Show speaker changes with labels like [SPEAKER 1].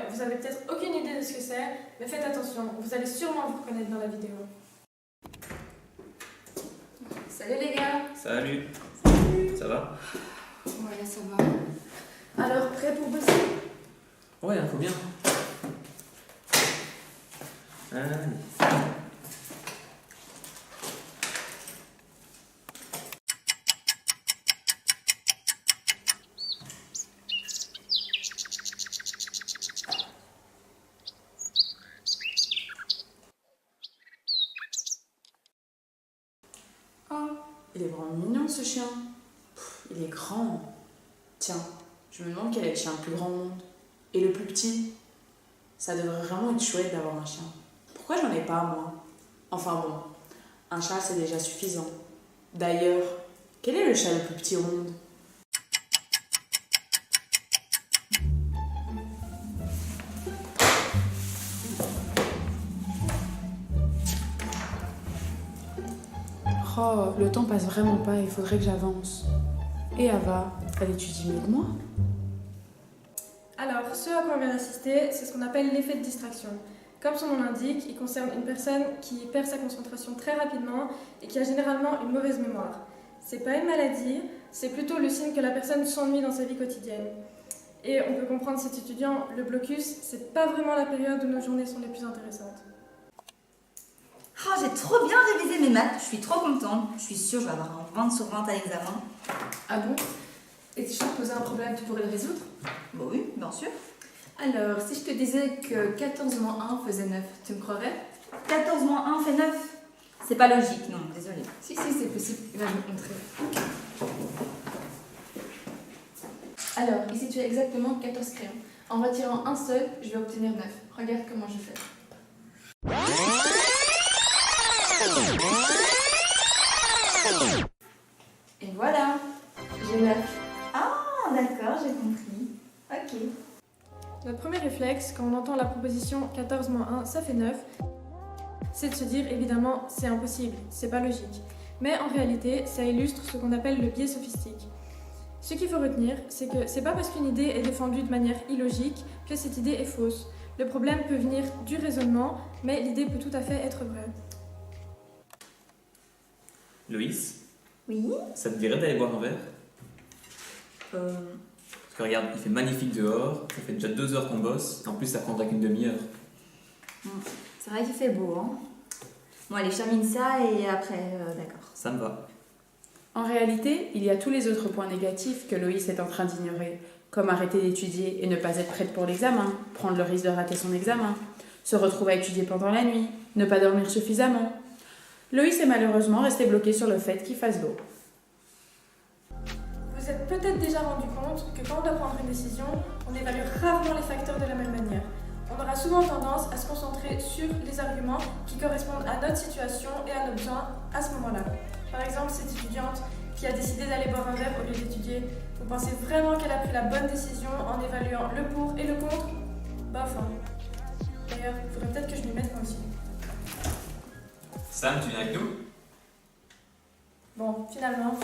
[SPEAKER 1] vous avez peut-être aucune idée de ce que c'est, mais faites attention, vous allez sûrement vous reconnaître dans la vidéo.
[SPEAKER 2] Salut les gars.
[SPEAKER 3] Salut. Ça va?
[SPEAKER 2] Ouais, ça va.
[SPEAKER 1] Alors, prêt pour bosser?
[SPEAKER 3] Ouais, faut bien. Allez.
[SPEAKER 4] Oh, il est vraiment mignon ce chien. Il est grand. Tiens, je me demande quel est le chien le plus grand au monde. Et le plus petit? Ça devrait vraiment être chouette d'avoir un chien. Pourquoi j'en ai pas, moi? Enfin bon, un chat c'est déjà suffisant. D'ailleurs, quel est le chat le plus petit au monde? Oh, le temps passe vraiment pas, il faudrait que j'avance. Et Ava, elle étudie mieux que moi?
[SPEAKER 1] Alors, ce à quoi on vient d'assister, c'est ce qu'on appelle l'effet de distraction. Comme son nom l'indique, il concerne une personne qui perd sa concentration très rapidement et qui a généralement une mauvaise mémoire. C'est pas une maladie, c'est plutôt le signe que la personne s'ennuie dans sa vie quotidienne. Et on peut comprendre cet étudiant, le blocus, c'est pas vraiment la période où nos journées sont les plus intéressantes.
[SPEAKER 2] Oh, j'ai trop bien révisé mes maths, je suis trop contente. Je suis sûre que je vais avoir un 20 sur 20 à l'examen.
[SPEAKER 5] Ah bon? Et si je te posais un problème, tu pourrais le résoudre?
[SPEAKER 2] Bah oui, bien sûr.
[SPEAKER 5] Alors, si je te disais que 14 moins 1 faisait 9, tu me croirais?
[SPEAKER 2] 14 moins 1 fait 9. C'est pas logique, non, désolée.
[SPEAKER 5] Si, c'est possible. Va me montrer. Alors, ici tu as exactement 14 crayons. En retirant un seul, je vais obtenir 9. Regarde comment je fais. Et voilà, j'ai 9.
[SPEAKER 2] Ah, d'accord, j'ai compris. Ok.
[SPEAKER 1] Notre premier réflexe, quand on entend la proposition 14 moins 1, ça fait 9, c'est de se dire évidemment c'est impossible, c'est pas logique. Mais en réalité, ça illustre ce qu'on appelle le biais sophistique. Ce qu'il faut retenir, c'est que c'est pas parce qu'une idée est défendue de manière illogique que cette idée est fausse. Le problème peut venir du raisonnement, mais l'idée peut tout à fait être vraie.
[SPEAKER 3] Loïs,
[SPEAKER 2] Oui.
[SPEAKER 3] ça te dirait d'aller boire un verre? Parce que regarde, il fait magnifique dehors, ça fait déjà 2 heures qu'on bosse, et en plus ça prendra qu'une demi-heure.
[SPEAKER 2] C'est vrai qu'il fait beau, hein. Bon, allez, je termine ça et après, d'accord.
[SPEAKER 3] Ça me va.
[SPEAKER 4] En réalité, il y a tous les autres points négatifs que Loïs est en train d'ignorer, comme arrêter d'étudier et ne pas être prête pour l'examen, prendre le risque de rater son examen, se retrouver à étudier pendant la nuit, ne pas dormir suffisamment. Loïs est malheureusement resté bloqué sur le fait qu'il fasse beau.
[SPEAKER 1] Vous êtes peut-être déjà rendu compte que quand on doit prendre une décision, on évalue rarement les facteurs de la même manière. On aura souvent tendance à se concentrer sur les arguments qui correspondent à notre situation et à nos besoins à ce moment-là. Par exemple, cette étudiante qui a décidé d'aller boire un verre au lieu d'étudier, vous pensez vraiment qu'elle a pris la bonne décision en évaluant le pour et le contre? Bof, hein. D'ailleurs, il faudrait peut-être que je m'y mette moi aussi.
[SPEAKER 3] Sam, tu viens avec nous?
[SPEAKER 1] Bon, finalement,